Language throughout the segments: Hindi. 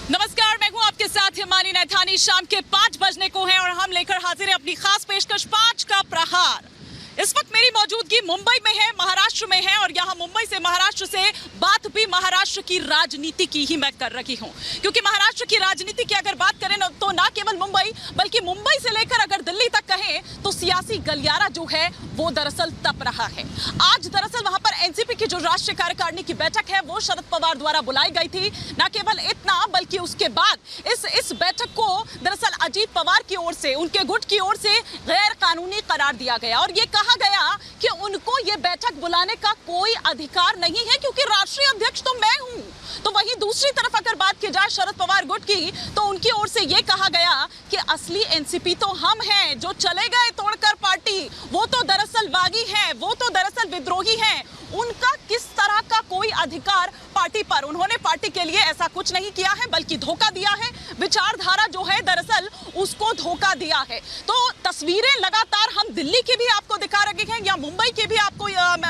नमस्कार, मैं हूं आपके साथ हिमानी नैथानी। शाम के 5 बजने को हैं और हम लेकर हाजिर हैं अपनी खास पेशकश 5 का प्रहार। इस वक्त मेरी मौजूदगी मुंबई में है, महाराष्ट्र में है और यहाँ मुंबई से महाराष्ट्र से बात भी महाराष्ट्र की राजनीति की ही मैं कर रही हूँ, क्योंकि महाराष्ट्र की राजनीति की अगर बात करें तो ना केवल मुंबई बल्कि मुंबई से लेकर अगर दिल्ली तक कहें तो सियासी गलियारा जो है वो दरअसल तप रहा है। आज दरअसल वहां पर एनसीपी की जो राष्ट्रीय कार्यकारिणी की बैठक है वो शरद पवार द्वारा बुलाई गई थी। न केवल इतना बल्कि उसके बाद इस बैठक को दरअसल अजीत पवार की ओर से, उनके गुट की ओर से गैर कानूनी करार दिया गया और ये कहा गया कि उनको ये बैठक बुलाने का कोई अधिकार नहीं है क्योंकि राष्ट्रीय अध्यक्ष तो मैं हूं। तो वहीं दूसरी तरफ अगर बात की जाए शरद पवार गुट की, तो उनकी ओर से ये कहा गया कि असली एनसीपी तो हम हैं, जो चले गए तोड़कर पार्टी वो तो दरअसल बागी हैं, वो तो दरअसल विद्रोही हैं, उनका किस तरह का कोई अधिकार पार्टी पर। उन्होंने पार्टी के लिए ऐसा कुछ नहीं किया है बल्कि धोखा दिया है, विचारधारा जो है दरअसल उसको धोखा दिया है। तो तस्वीरें लगातार हम दिल्ली की भी आपको दिखा रहे हैं या मुंबई की भी आपको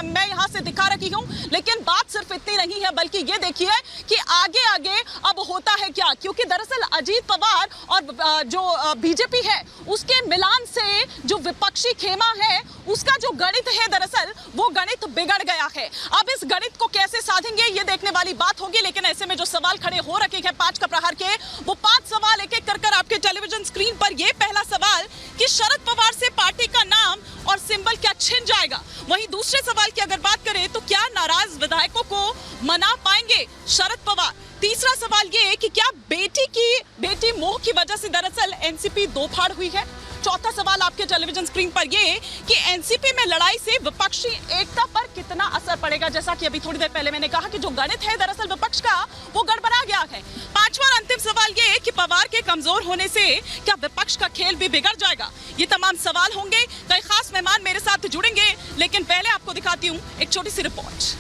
मैं यहां से दिखा रही हूं, लेकिन बात सिर्फ इतनी नहीं है बल्कि ये देखिए कि आगे आगे अब होता है क्या, क्योंकि दरअसल अजीत पवार और जो बीजेपी है उसके मिलान से जो विपक्षी खेमा है उसका जो गणित है दरअसल वो गणित बिगड़ गया है। अब इस गणित को कैसे साधेंगे ये देखने वाली बात होगी, लेकिन ऐसे में जो सवाल खड़े हो रखे हैं 5 का प्रहार के, वो 5 सवाल एक एक कर आपके टेलीविजन स्क्रीन पर। ये पहला सवाल कि शरद पवार से पार्टी का नाम और सिंबल क्या छिन जाएगा। वहीं दूसरे सवाल की अगर बात करें तो क्या नाराज विधायकों को मना पाएंगे शरद पवार। तीसरा सवाल ये कि क्या बेटी मोह की वजह से दरअसल एनसीपी दो फाड़ हुई है। चौथा सवाल आपके टेलीविजन स्क्रीन पर ये कि एनसीपी में लड़ाई से विपक्षी एकता पर कितना असर पड़ेगा। जैसा कि अभी थोड़ी देर पहले मैंने कहा कि जो गणित है दरअसल विपक्ष का वो गड़बड़ा गया है। पांचवा और अंतिम सवाल ये कि पवार के कमजोर होने से क्या विपक्ष का खेल भी बिगड़ जाएगा। ये तमाम सवाल होंगे, कई खास मेहमान मेरे साथ जुड़ेंगे, लेकिन पहले आपको दिखाती हूँ एक छोटी सी रिपोर्ट।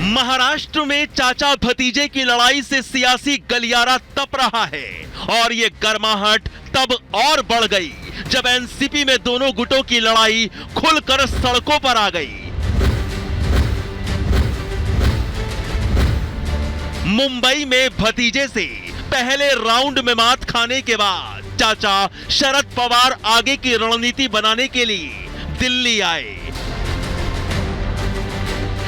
महाराष्ट्र में चाचा भतीजे की लड़ाई से सियासी गलियारा तप रहा है और ये गर्माहट तब और बढ़ गई जब एनसीपी में दोनों गुटों की लड़ाई खुलकर सड़कों पर आ गई। मुंबई में भतीजे से पहले राउंड में मात खाने के बाद चाचा शरद पवार आगे की रणनीति बनाने के लिए दिल्ली आए।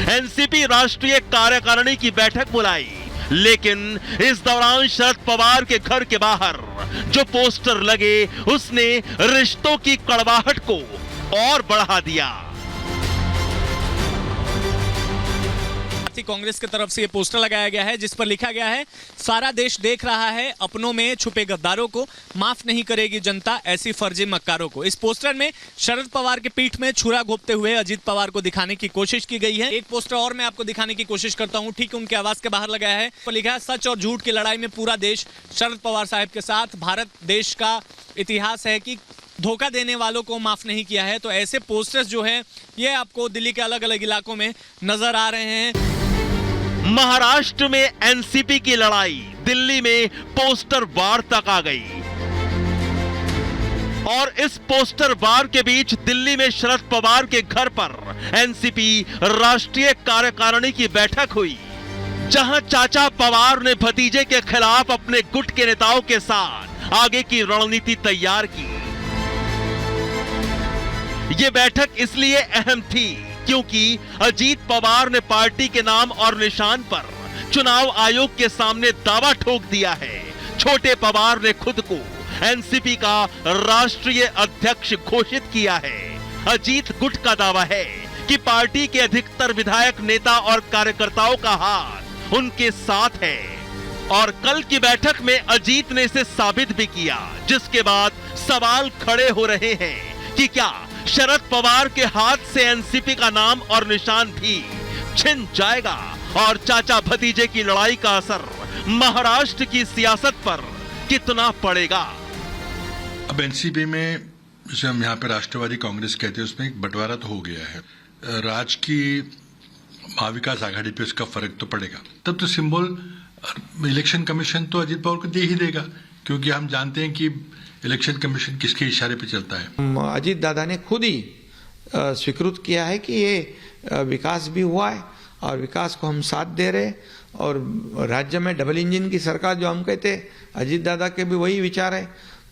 एनसीपी राष्ट्रीय कार्यकारिणी की बैठक बुलाई, लेकिन इस दौरान शरद पवार के घर के बाहर जो पोस्टर लगे उसने रिश्तों की कड़वाहट को और बढ़ा दिया। कांग्रेस की तरफ से ये पोस्टर लगाया गया है जिस पर लिखा गया है, सारा देश देख रहा है अपनों में छुपे गद्दारों को, माफ नहीं करेगी जनता ऐसी फर्जी मक्कारों को। इस पोस्टर में शरद पवार के पीठ में छुरा घोंपते हुए अजीत पवार को दिखाने की कोशिश की गई है। एक पोस्टर और मैं आपको दिखाने की कोशिश करता हूं, ठीक उनके आवाज के बाहर लगाया है, पर लिखा है, सच और झूठ की लड़ाई में पूरा देश शरद पवार साहब के साथ। भारत देश का इतिहास है कि धोखा देने वालों को माफ नहीं किया है। तो ऐसे पोस्टर्स जो है ये आपको दिल्ली के अलग अलग इलाकों में नजर आ रहे हैं। महाराष्ट्र में एनसीपी की लड़ाई दिल्ली में पोस्टर वार तक आ गई और इस पोस्टर वार के बीच दिल्ली में शरद पवार के घर पर एनसीपी राष्ट्रीय कार्यकारिणी की बैठक हुई, जहां चाचा पवार ने भतीजे के खिलाफ अपने गुट के नेताओं के साथ आगे की रणनीति तैयार की। यह बैठक इसलिए अहम थी क्योंकि अजीत पवार ने पार्टी के नाम और निशान पर चुनाव आयोग के सामने दावा ठोक दिया है। छोटे पवार ने खुद को एनसीपी का राष्ट्रीय अध्यक्ष घोषित किया है। अजीत गुट का दावा है कि पार्टी के अधिकतर विधायक, नेता और कार्यकर्ताओं का हाथ उनके साथ है और कल की बैठक में अजीत ने इसे साबित भी किया, जिसके बाद सवाल खड़े हो रहे हैं कि क्या शरद पवार के हाथ से एनसीपी का नाम और निशान भी छिन जाएगा और चाचा भतीजे की लड़ाई का असर महाराष्ट्र की सियासत पर कितना पड़ेगा। अब एनसीपी में जिसे हम यहाँ पे राष्ट्रवादी कांग्रेस कहते हैं उसमें एक बंटवारा तो हो गया है। राज्य की महाविकास आघाड़ी पे उसका फर्क तो पड़ेगा। तब तो सिंबल और इलेक्शन कमीशन तो अजीत पवार को दे ही देगा, क्योंकि हम जानते हैं कि इलेक्शन कमीशन किसके इशारे पे चलता है। अजीत दादा ने खुद ही स्वीकृत किया है कि ये विकास भी हुआ है और विकास को हम साथ दे रहे, और राज्य में डबल इंजन की सरकार जो हम कहते हैं, अजीत दादा के भी वही विचार है।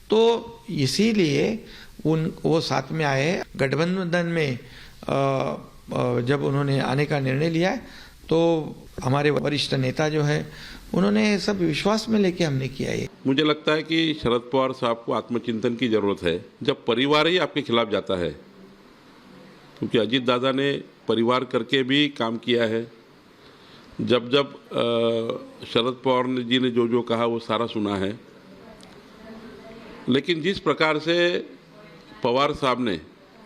तो इसीलिए वो साथ में आए। गठबंधन में जब उन्होंने आने का निर्णय लिया है तो हमारे वरिष्ठ नेता जो है उन्होंने सब विश्वास में लेके हमने किया है। मुझे लगता है कि शरद पवार साहब को आत्मचिंतन की जरूरत है जब परिवार ही आपके खिलाफ जाता है, क्योंकि अजीत दादा ने परिवार करके भी काम किया है। जब शरद पवार जी ने जो कहा वो सारा सुना है, लेकिन जिस प्रकार से पवार साहब ने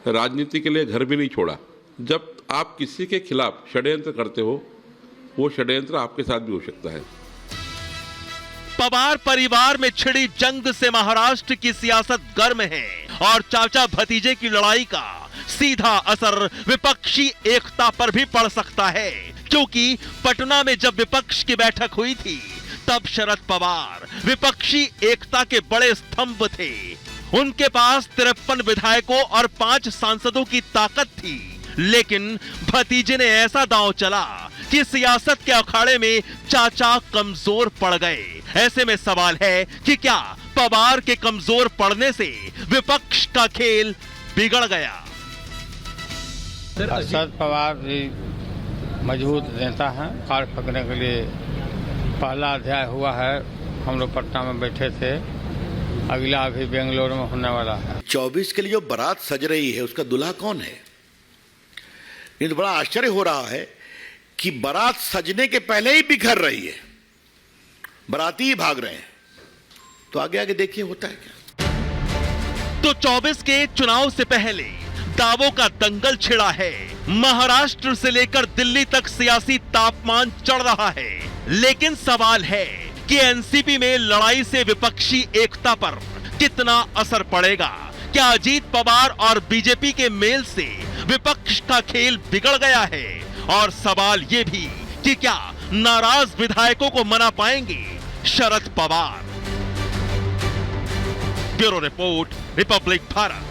राजनीति के लिए घर भी नहीं छोड़ा, जब आप किसी के खिलाफ षड्यंत्र करते हो वो षड्यंत्र आपके साथ भी हो सकता है। पवार परिवार में छिड़ी जंग से महाराष्ट्र की सियासत गर्म है और चाचा भतीजे की लड़ाई का सीधा असर विपक्षी एकता पर भी पड़ सकता है, क्योंकि पटना में जब विपक्ष की बैठक हुई थी तब शरद पवार विपक्षी एकता के बड़े स्तंभ थे। उनके पास 53 विधायकों और 5 सांसदों की ताकत थी, लेकिन भतीजे ने ऐसा दांव चला कि सियासत के अखाड़े में चाचा कमजोर पड़ गए। ऐसे में सवाल है कि क्या पवार के कमजोर पड़ने से विपक्ष का खेल बिगड़ गया? शरद पवार जी मजबूत नेता हैं। कार पकड़ने के लिए पहला अध्याय हुआ है। हम लोग पटना में बैठे थे, अगला अभी बेंगलोर में होने वाला है। 24 के लिए जो बारात सज रही है उसका दूल्हा कौन है? ये तो बड़ा आश्चर्य हो रहा है कि बारात सजने के पहले ही बिखर रही है, बाराती ही भाग रहे हैं। तो आगे आगे देखिए होता है क्या। तो 24 के चुनाव से पहले दावों का दंगल छिड़ा है। महाराष्ट्र से लेकर दिल्ली तक सियासी तापमान चढ़ रहा है, लेकिन सवाल है कि एनसीपी में लड़ाई से विपक्षी एकता पर कितना असर पड़ेगा? क्या अजीत पवार और बीजेपी के मेल से विपक्ष का खेल बिगड़ गया है? और सवाल यह भी कि क्या नाराज विधायकों को मना पाएंगे Sharad Pawar? Bureau report, Republic Bharat.